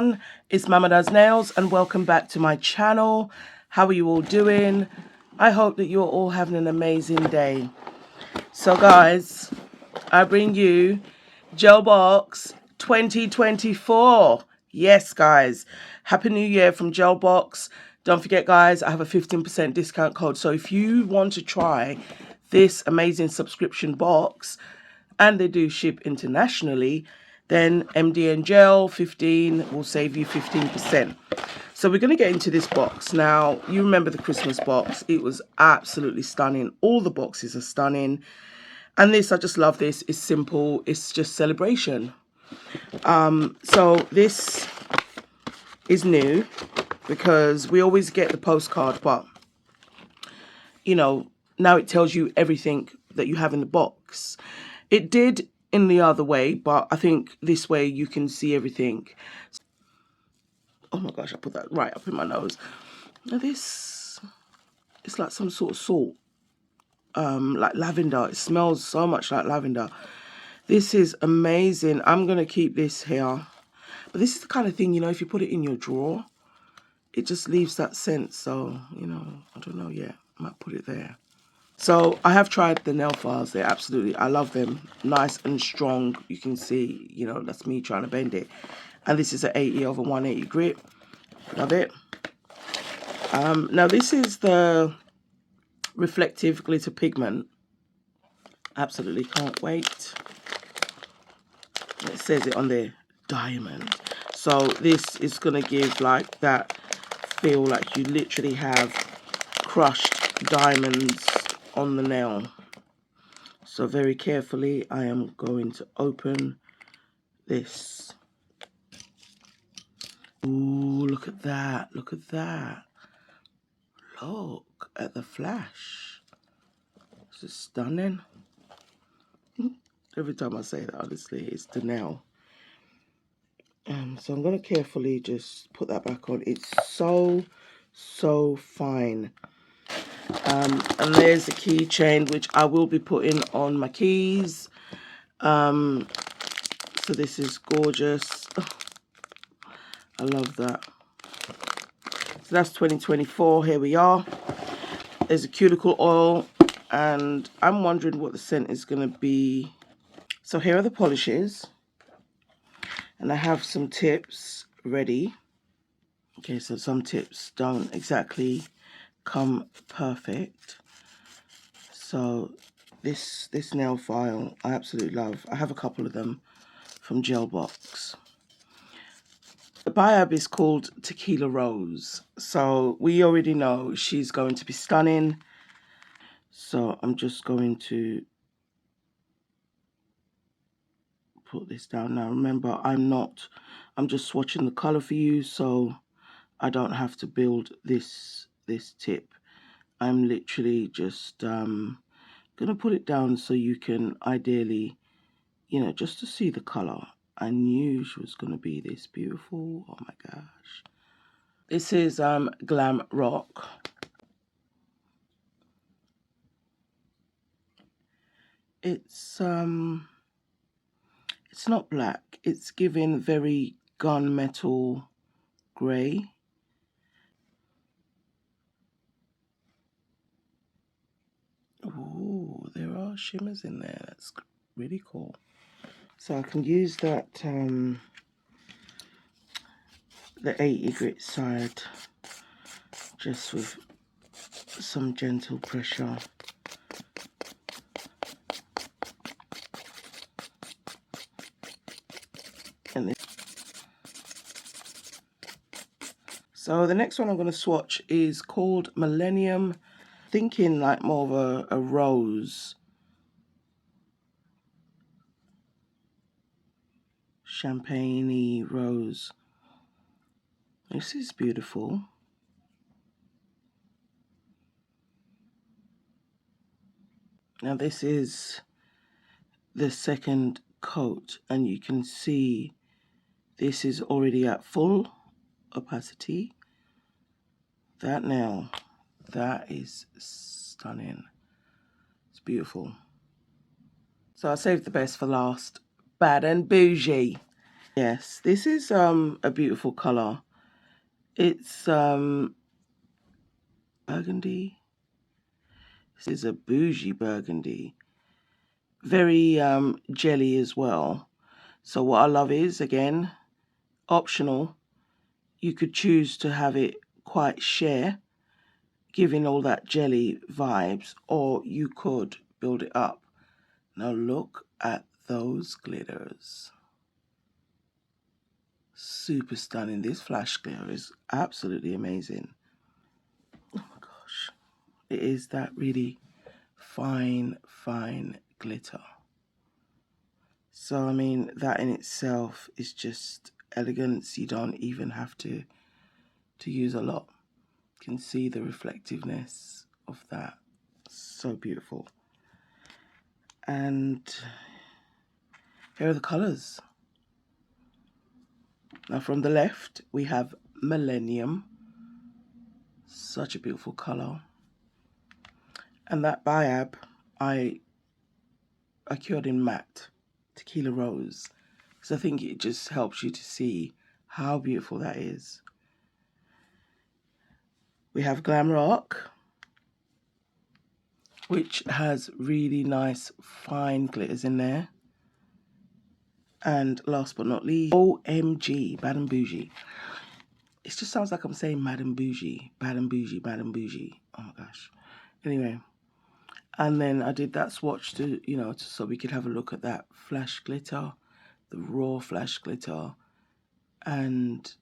everyone, it's Mama Does Nails and welcome back to my channel. How are you all doing? I hope that you're all having an amazing day. So guys, I bring you Gelbox 2024. Yes guys, Happy New Year from Gelbox. Don't forget guys, I have a 15% discount code. So if you want to try this amazing subscription box, and they do ship internationally, then MDN Gel 15 will save you 15%. So we're going to get into this box. Now, you remember the Christmas box. It was absolutely stunning. All the boxes are stunning. And this, I just love this. It's simple. It's just celebration. So this is new because we always get the postcard, but, you know, now it tells you everything that you have in the box. It did in the other way, but I think this way you can see everything. Oh my gosh, I put that right up in my nose. Now this, it's like some sort of salt, like lavender. It smells so much like lavender. This is amazing. I'm going to keep this here. But this is the kind of thing, you know, if you put it in your drawer, it just leaves that scent. So, you know, I don't know yet. I might put it there. So I have tried the nail files. They're absolutely, I love them. Nice and strong. You can see, you know, that's me trying to bend it. And this is an 80/180 grit. Love it. Now this is the reflective glitter pigment. Absolutely can't wait. It says it on there, diamond. So this is going to give like that feel like you literally have crushed diamonds on the nail. So very carefully I am going to open this. Ooh, look at that. Look at that. Look at the flash. This is stunning. Every time I say that, honestly, it's the nail. So I'm going to carefully just put that back on. It's so fine. And there's the keychain, which I will be putting on my keys. So this is gorgeous. Oh, I love that. So that's 2024. Here we are. There's a cuticle oil, and I'm wondering what the scent is going to be. So here are the polishes, and I have some tips ready. Okay, so some tips don't exactly come perfect. So this nail file I absolutely love. I have a couple of them from Gelbox. The biab is called Tequila Rose. So we already know she's going to be stunning. So I'm just going to put this down. Now remember, I'm just swatching the color for you, so I don't have to build this tip. I'm literally just gonna put it down so you can ideally, you know, just to see the color. I knew she was gonna be this beautiful. Oh my gosh. This is Glam Rock. It's not black. It's giving very gunmetal gray. Ooh, there are shimmers in there. That's really cool. So I can use that the 80 grit side just with some gentle pressure. And this. So the next one I'm going to swatch is called Millennium. Thinking like more of a rose. Champagne-y rose. This is beautiful. Now this is the second coat, and you can see this is already at full opacity. That nail, that is stunning. It's beautiful. So I saved the best for last. Bad and Bougie. Yes, this is a beautiful color. It's burgundy. This is a bougie burgundy. Very jelly as well. So what I love is, again, optional. You could choose to have it quite sheer, giving all that jelly vibes, or you could build it up. Now look at those glitters. Super stunning. This flash glitter is absolutely amazing. Oh my gosh. It is that really fine, fine glitter. So, I mean, that in itself is just elegance. You don't even have to use a lot. You can see the reflectiveness of that. So beautiful. And here are the colors. Now from the left, we have Millennium. Such a beautiful color. And that Biab, I cured in matte, Tequila Rose. Because I think it just helps you to see how beautiful that is. We have Glam Rock, which has really nice fine glitters in there. And last but not least, OMG, Bad and Boujee. It just sounds like I'm saying Madam Boujee, Bad and Boujee, Bad and Boujee. Oh my gosh. Anyway, and then I did that swatch to, you know, so we could have a look at that flash glitter, the raw flash glitter, and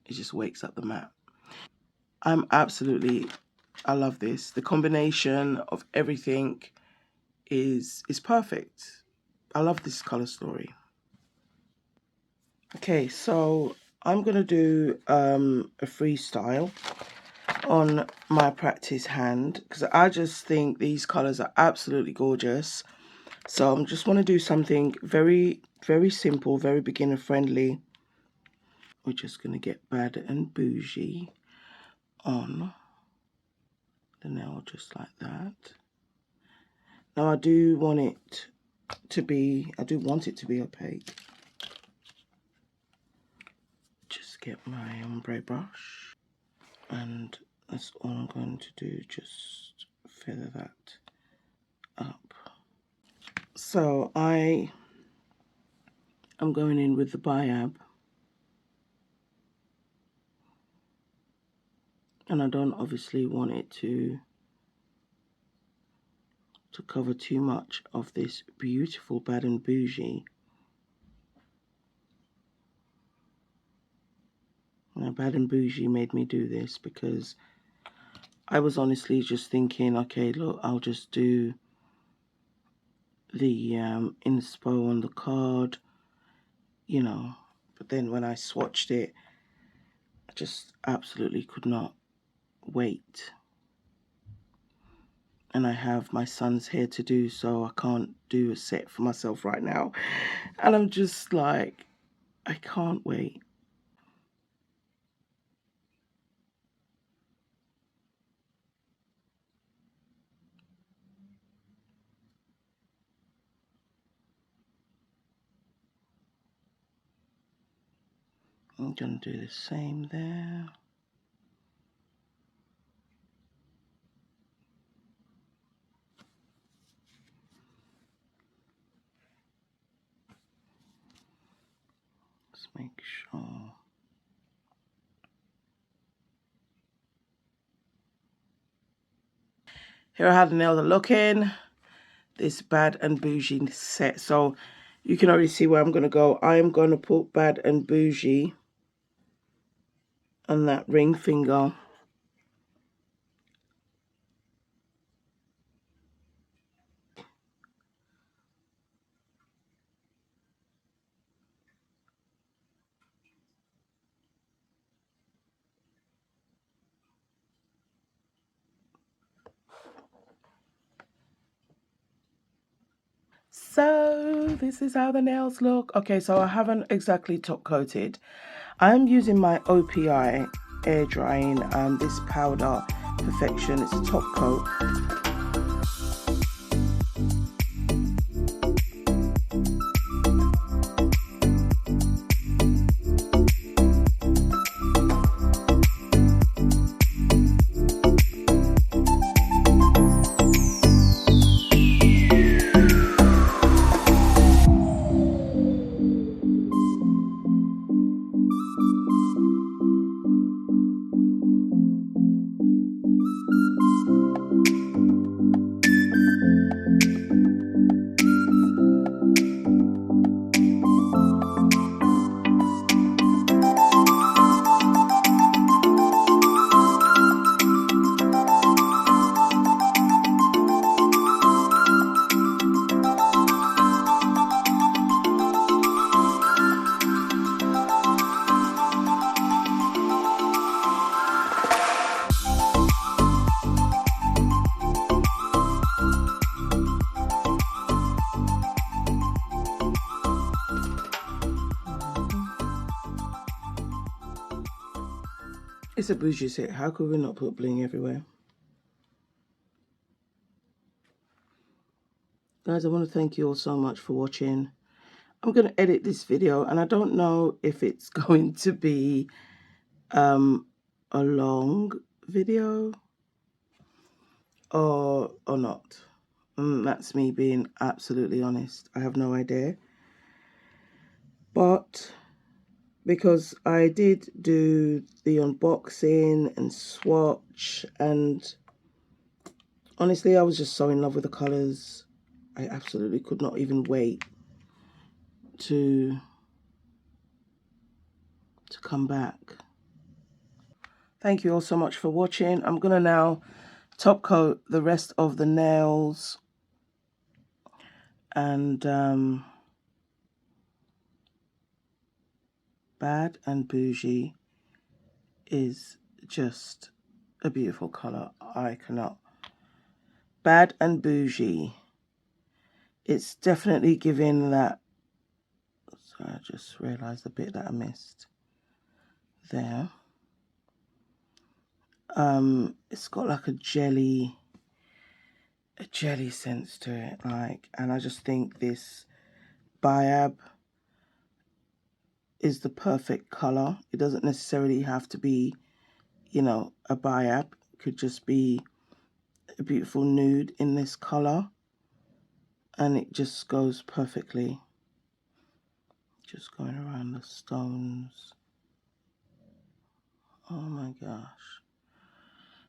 it just wakes up the matte. I love this. The combination of everything is perfect. I love this color story. Okay, so I'm gonna do a freestyle on my practice hand because I just think these colors are absolutely gorgeous. So I just want to do something very, very simple, very beginner friendly. We're just going to get Bad and Boujee on the nail just like that. Now I do want it to be opaque. Just get my ombre brush, and that's all I'm going to do, just feather that up. So I am going in with the Biab, and I don't obviously want it to cover too much of this beautiful Bad and Boujee. Now, Bad and Boujee made me do this because I was honestly just thinking, okay, look, I'll just do the inspo on the card, you know. But then when I swatched it, I just absolutely could not wait. And I have my son's hair to do, so I can't do a set for myself right now. And I'm just like, I can't wait. I'm going to do the same there. Let's make sure. Here are how the nails are looking. This Bad and Boujee set. So you can already see where I'm going to go. I am going to put Bad and Boujee on that ring finger. So this is how the nails look. Okay, so I haven't exactly top coated. I'm using my OPI air drying this powder perfection. It's a top coat. It's a bougie set. How could we not put bling everywhere? Guys, I want to thank you all so much for watching. I'm going to edit this video, and I don't know if it's going to be a long video or not. That's me being absolutely honest. I have no idea. But because I did do the unboxing and swatch, and honestly, I was just so in love with the colours. I absolutely could not even wait to come back. Thank you all so much for watching. I'm going to now top coat the rest of the nails, and Bad and Bougie is just a beautiful colour. I cannot. Bad and Bougie. It's definitely giving that. So I just realised the bit that I missed there. It's got like a jelly sense to it, like, and I just think this Biab is the perfect color. It doesn't necessarily have to be, you know, a Biab. It could just be a beautiful nude in this color, and it just goes perfectly. Just going around the stones. Oh my gosh.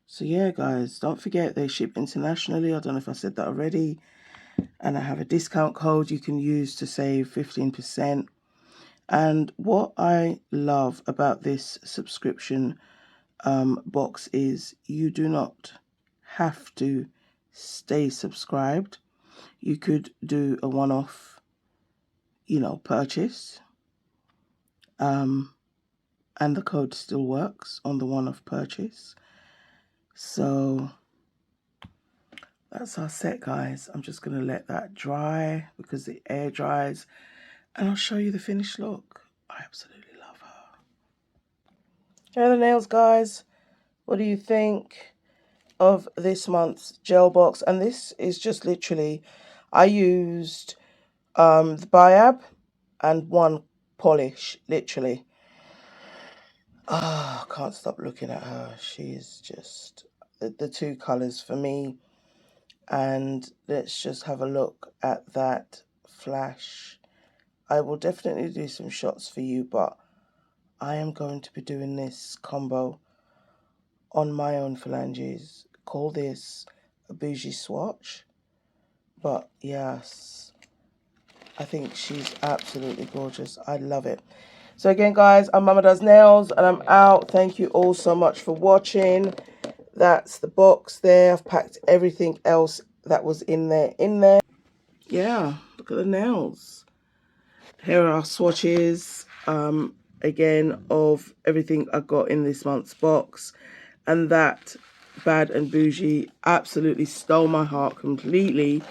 So yeah, guys, don't forget they ship internationally. I don't know if I said that already. And I have a discount code you can use to save 15%. And what I love about this subscription box is you do not have to stay subscribed. You could do a one-off, you know, purchase. And the code still works on the one-off purchase. So that's our set, guys. I'm just going to let that dry because the air dries, and I'll show you the finished look. I absolutely love her. Here are the nails, guys. What do you think of this month's gel box? And this is just literally, I used the Biab and one polish, literally. Ah, I can't stop looking at her. She is just the two colours for me. And let's just have a look at that flash. I will definitely do some shots for you, but I am going to be doing this combo on my own phalanges. Call this a bougie swatch. But yes, I think she's absolutely gorgeous. I love it. So again, guys, I'm Mama Does Nails, and I'm out. Thank you all so much for watching. That's the box there. I've packed everything else that was in there. Yeah, look at the nails. Here are our swatches, again, of everything I got in this month's box. And that Bad and Bougie absolutely stole my heart completely,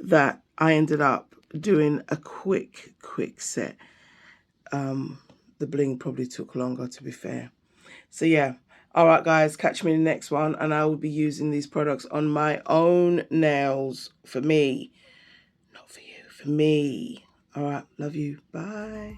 that I ended up doing a quick set. The bling probably took longer, to be fair. So yeah, all right, guys, catch me in the next one, and I will be using these products on my own nails for me, not for you, for me. All right, love you, bye.